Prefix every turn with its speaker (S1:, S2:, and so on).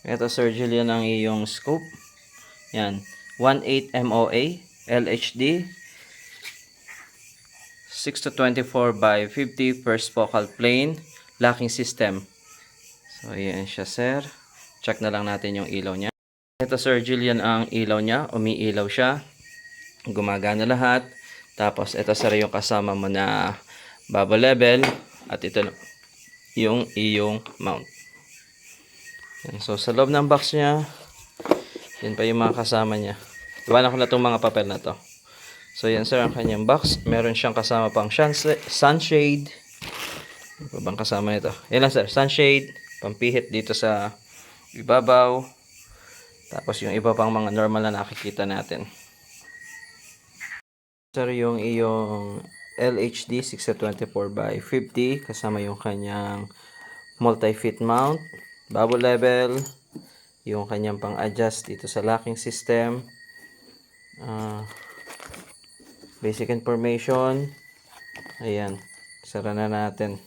S1: Ito Sir Julian ang iyong scope. Yan. 1.8 MOA LHD 6-24 by 50 first focal plane locking system. So yan siya sir. Check na lang natin yung ilaw niya. Ito Sir Julian ang ilaw niya. Umiilaw siya. Gumagana lahat. Tapos ito sir yung kasama mo na bubble level. At ito yung iyong mount. Yan. So sa loob ng box niya, yan pa yung mga kasama niya. Iwanan ko na itong mga papel na to. So yan sir ang kanyang box. Meron siyang kasama pang sunshade. Ano pa bang kasama nito? Yan lang sir, sunshade, pampihit dito sa ibabaw. Tapos yung iba pang mga normal na nakikita natin. Sir yung iyong LHD 6-24 by 50 kasama yung kanyang multi-fit mount, bubble level, yung kanyang pang-adjust dito sa locking system, basic information. Ayan, sara na natin.